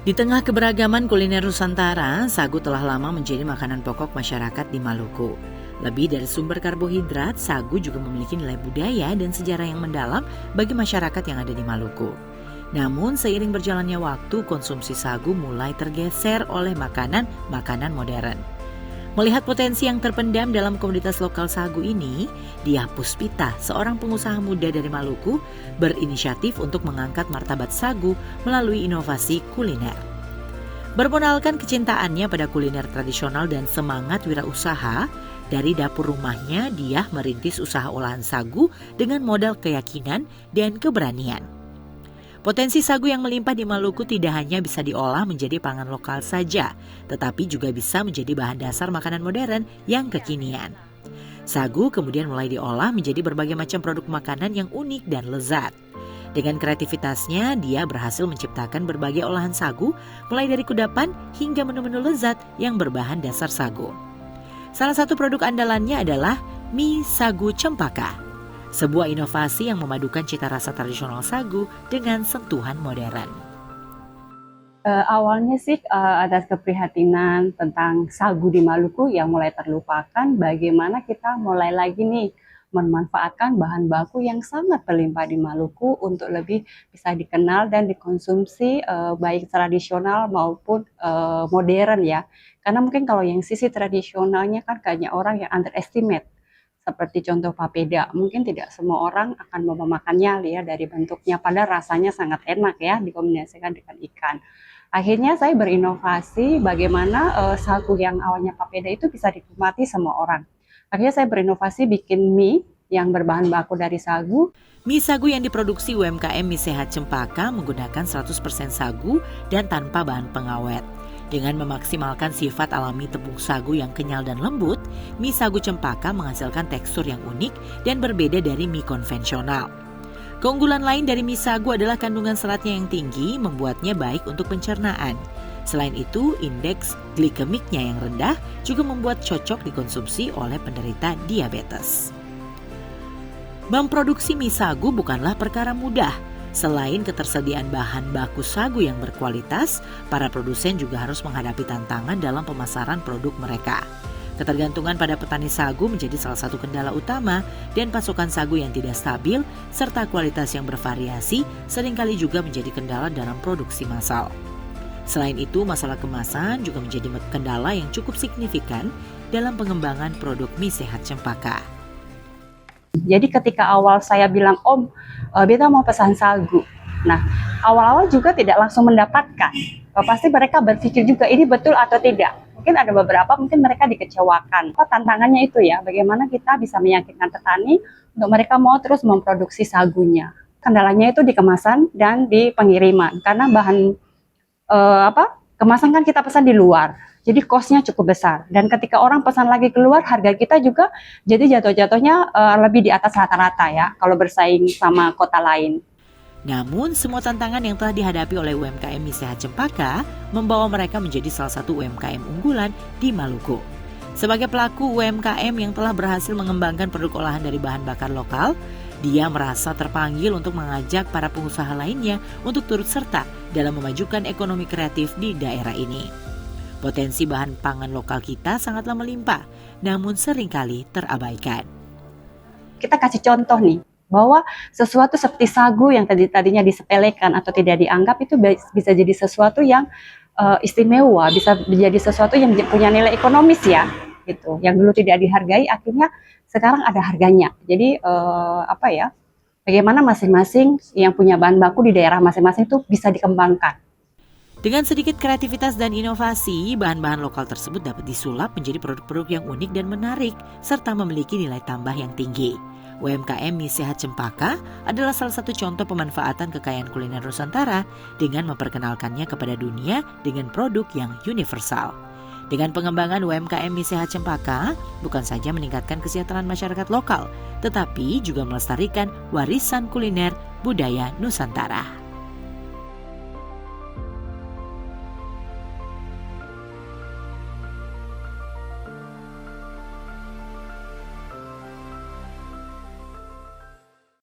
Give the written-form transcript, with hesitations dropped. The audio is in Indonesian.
Di tengah keberagaman kuliner Nusantara, sagu telah lama menjadi makanan pokok masyarakat di Maluku. Lebih dari sumber karbohidrat, sagu juga memiliki nilai budaya dan sejarah yang mendalam bagi masyarakat yang ada di Maluku. Namun, seiring berjalannya waktu, konsumsi sagu mulai tergeser oleh makanan modern. Melihat potensi yang terpendam dalam komunitas lokal sagu ini, Diah Puspita, seorang pengusaha muda dari Maluku, berinisiatif untuk mengangkat martabat sagu melalui inovasi kuliner. Bermodalkan kecintaannya pada kuliner tradisional dan semangat wirausaha, dari dapur rumahnya Diah merintis usaha olahan sagu dengan modal keyakinan dan keberanian. Potensi sagu yang melimpah di Maluku tidak hanya bisa diolah menjadi pangan lokal saja, tetapi juga bisa menjadi bahan dasar makanan modern yang kekinian. Sagu kemudian mulai diolah menjadi berbagai macam produk makanan yang unik dan lezat. Dengan kreativitasnya, dia berhasil menciptakan berbagai olahan sagu, mulai dari kudapan hingga menu-menu lezat yang berbahan dasar sagu. Salah satu produk andalannya adalah mie sagu cempaka. Sebuah inovasi yang memadukan cita rasa tradisional sagu dengan sentuhan modern. Awalnya sih ada keprihatinan tentang sagu di Maluku yang mulai terlupakan. Bagaimana kita mulai lagi nih memanfaatkan bahan baku yang sangat berlimpah di Maluku untuk lebih bisa dikenal dan dikonsumsi baik tradisional maupun modern ya. Karena mungkin kalau yang sisi tradisionalnya kan banyak orang yang underestimate. Seperti contoh papeda, mungkin tidak semua orang akan mau memakannya ya dari bentuknya, padahal rasanya sangat enak ya dikombinasikan dengan ikan. Akhirnya saya berinovasi bagaimana sagu yang awalnya papeda itu bisa dinikmati semua orang. Akhirnya saya berinovasi bikin mie yang berbahan baku dari sagu. Mie sagu yang diproduksi UMKM Mie Sehat Cempaka menggunakan 100% sagu dan tanpa bahan pengawet. Dengan memaksimalkan sifat alami tepung sagu yang kenyal dan lembut, mie sagu cempaka menghasilkan tekstur yang unik dan berbeda dari mie konvensional. Keunggulan lain dari mie sagu adalah kandungan seratnya yang tinggi, membuatnya baik untuk pencernaan. Selain itu, indeks glikemiknya yang rendah juga membuat cocok dikonsumsi oleh penderita diabetes. Memproduksi mie sagu bukanlah perkara mudah. Selain ketersediaan bahan baku sagu yang berkualitas, para produsen juga harus menghadapi tantangan dalam pemasaran produk mereka. Ketergantungan pada petani sagu menjadi salah satu kendala utama dan pasokan sagu yang tidak stabil serta kualitas yang bervariasi seringkali juga menjadi kendala dalam produksi massal. Selain itu, masalah kemasan juga menjadi kendala yang cukup signifikan dalam pengembangan produk mie sehat cempaka. Jadi ketika awal saya bilang, Om, beta mau pesan sagu. Nah, awal-awal juga tidak langsung mendapatkan. Pasti mereka berpikir juga ini betul atau tidak. Mungkin ada beberapa, mungkin mereka dikecewakan. Tantangannya itu ya, bagaimana kita bisa meyakinkan petani untuk mereka mau terus memproduksi sagunya. Kendalanya itu di kemasan dan di pengiriman. Karena bahan kemasan kan kita pesan di luar. Jadi cost-nya cukup besar. Dan ketika orang pesan lagi keluar, harga kita juga jadi jatuh-jatuhnya lebih di atas rata-rata ya, kalau bersaing sama kota lain. Namun, semua tantangan yang telah dihadapi oleh UMKM Mie Sehat Cempaka membawa mereka menjadi salah satu UMKM unggulan di Maluku. Sebagai pelaku UMKM yang telah berhasil mengembangkan produk olahan dari bahan bakar lokal, dia merasa terpanggil untuk mengajak para pengusaha lainnya untuk turut serta dalam memajukan ekonomi kreatif di daerah ini. Potensi bahan pangan lokal kita sangatlah melimpah, namun seringkali terabaikan. Kita kasih contoh nih, bahwa sesuatu seperti sagu yang tadinya disepelekan atau tidak dianggap itu bisa jadi sesuatu yang istimewa, bisa menjadi sesuatu yang punya nilai ekonomis ya, gitu. Yang dulu tidak dihargai, akhirnya sekarang ada harganya. Jadi bagaimana masing-masing yang punya bahan baku di daerah masing-masing itu bisa dikembangkan. Dengan sedikit kreativitas dan inovasi, bahan-bahan lokal tersebut dapat disulap menjadi produk-produk yang unik dan menarik, serta memiliki nilai tambah yang tinggi. UMKM Mie Sehat Cempaka adalah salah satu contoh pemanfaatan kekayaan kuliner Nusantara dengan memperkenalkannya kepada dunia dengan produk yang universal. Dengan pengembangan UMKM Mie Sehat Cempaka, bukan saja meningkatkan kesejahteraan masyarakat lokal, tetapi juga melestarikan warisan kuliner budaya Nusantara.